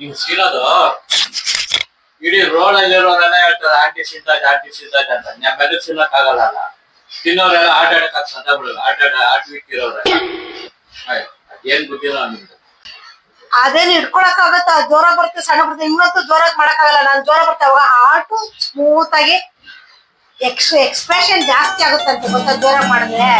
ಹಿಂಗ್ ಸೀಳೋದು ಇಡೀ ರೋಡ್ ಅಲ್ಲಿರೋರೆಲ್ಲ ಹೇಳ್ತಾರೆ ಆಂಟಿ ಸೀತಾಯ್ತು ಅಂತ ಮೆದಕ್ ಸೀಲಕ್ ಆಗಲ್ಲ ಅಲ್ಲ ತಿನ್ನೋರೆಲ್ಲ ಆಟ ಆಡಕ್ ಸದ ಬಿಡಲ್ಲ ಆಟ ಇಕ್ಕಿರೋರೆಲ್ಲ ಅದೇನ್ ಬುದ್ಧಿನೋ ನಿಮ್ದು ಅದೇನ್ ಇಟ್ಕೊಳಕ್ ಆಗತ್ತ ಜ್ವರ ಬರುತ್ತೆ ಸಣ್ಣ ಬರುತ್ತೆ ಇನ್ನಂತೂ ಜ್ವರ ಮಾಡಕ್ ಆಗಲ್ಲ ನಾನ್ ಜ್ವರ ಬರ್ತೇ ಅವಾಗ ಹಾರ್ಟು ಸ್ಮೂತ್ ಆಗಿ ಎಕ್ಸ್ಪ್ರೆಷನ್ ಜಾಸ್ತಿ ಆಗುತ್ತಂತೆ ಗೊತ್ತಾ ಜ್ವರ ಮಾಡಿದ್ರೆ